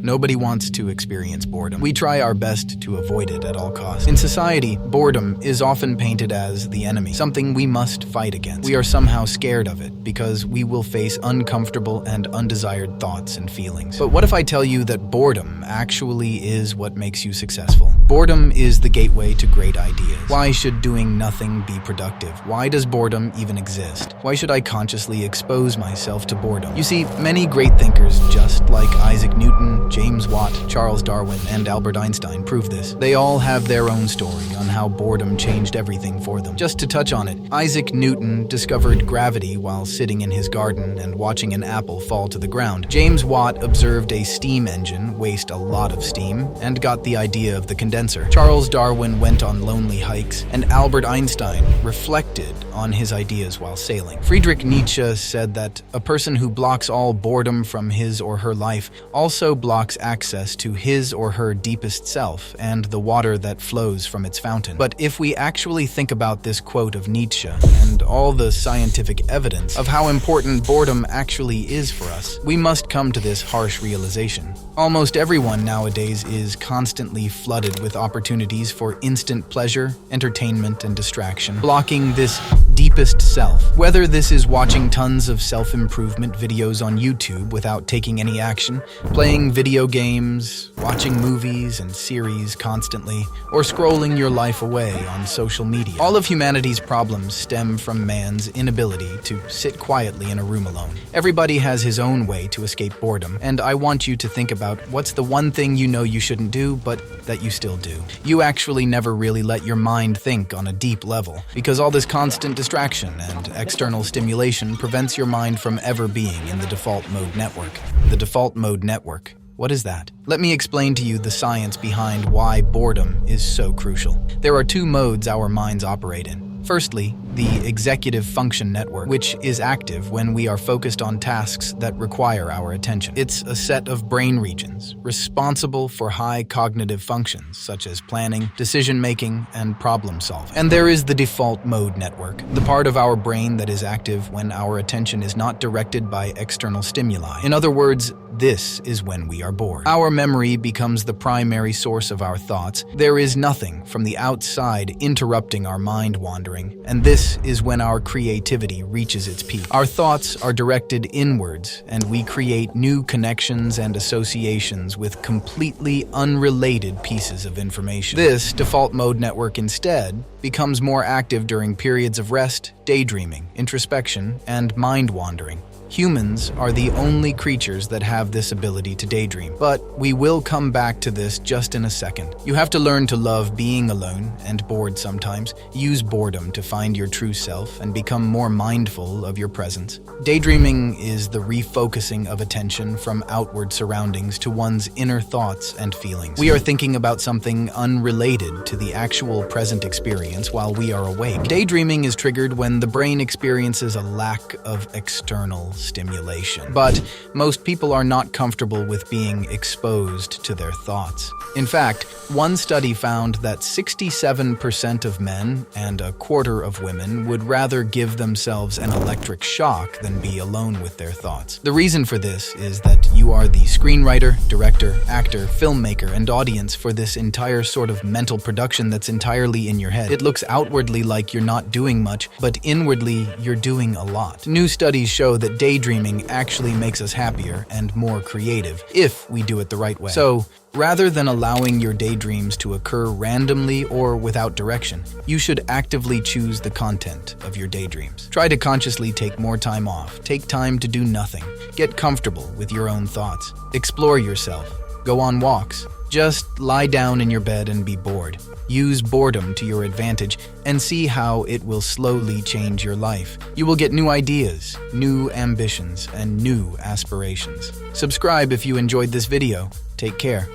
Nobody wants to experience boredom. We try our best to avoid it at all costs. In society, boredom is often painted as the enemy, something we must fight against. We are somehow scared of it because we will face uncomfortable and undesired thoughts and feelings. But what if I tell you that boredom actually is what makes you successful? Boredom is the gateway to great ideas. Why should doing nothing be productive? Why does boredom even exist? Why should I consciously expose myself to boredom? You see, many great thinkers, just like Isaac Newton, James Watt, Charles Darwin, and Albert Einstein, prove this. They all have their own story on how boredom changed everything for them. Just to touch on it, Isaac Newton discovered gravity while sitting in his garden and watching an apple fall to the ground. James Watt observed a steam engine waste a lot of steam and got the idea of the condenser. Charles Darwin went on lonely hikes, and Albert Einstein reflected on his ideas while sailing. Friedrich Nietzsche said that a person who blocks all boredom from his or her life also blocks access to his or her deepest self and the water that flows from its fountain. But if we actually think about this quote of Nietzsche and all the scientific evidence of how important boredom actually is for us, we must come to this harsh realization. Almost everyone nowadays is constantly flooded with opportunities for instant pleasure, entertainment, and distraction, blocking this deepest self. Whether this is watching tons of self-improvement videos on YouTube without taking any action, playing video games, watching movies and series constantly, or scrolling your life away on social media. All of humanity's problems stem from man's inability to sit quietly in a room alone. Everybody has his own way to escape boredom, and I want you to think about what's the one thing you know you shouldn't do, but that you still do. You actually never really let your mind think on a deep level, because all this constant distraction and external stimulation prevents your mind from ever being in the default mode network. The default mode network. What is that? Let me explain to you the science behind why boredom is so crucial. There are two modes our minds operate in. Firstly, the executive function network, which is active when we are focused on tasks that require our attention. It's a set of brain regions responsible for high cognitive functions such as planning, decision-making, and problem-solving. And there is the default mode network, the part of our brain that is active when our attention is not directed by external stimuli. In other words, this is when we are bored. Our memory becomes the primary source of our thoughts. There is nothing from the outside interrupting our mind wandering, and this is when our creativity reaches its peak. Our thoughts are directed inwards, and we create new connections and associations with completely unrelated pieces of information. This default mode network instead becomes more active during periods of rest, daydreaming, introspection, and mind wandering. Humans are the only creatures that have this ability to daydream, but we will come back to this just in a second. You have to learn to love being alone and bored sometimes. Use boredom to find your true self and become more mindful of your presence. Daydreaming is the refocusing of attention from outward surroundings to one's inner thoughts and feelings. We are thinking about something unrelated to the actual present experience while we are awake. Daydreaming is triggered when the brain experiences a lack of external stimulation. But most people are not comfortable with being exposed to their thoughts. In fact, one study found that 67% of men and a quarter of women would rather give themselves an electric shock than be alone with their thoughts. The reason for this is that you are the screenwriter, director, actor, filmmaker, and audience for this entire sort of mental production that's entirely in your head. It looks outwardly like you're not doing much, but inwardly you're doing a lot. New studies show that daydreaming actually makes us happier and more creative if we do it the right way. So, rather than allowing your daydreams to occur randomly or without direction, you should actively choose the content of your daydreams. Try to consciously take more time off. Take time to do nothing. Get comfortable with your own thoughts. Explore yourself. Go on walks. Just lie down in your bed and be bored. Use boredom to your advantage and see how it will slowly change your life. You will get new ideas, new ambitions, and new aspirations. Subscribe if you enjoyed this video. Take care.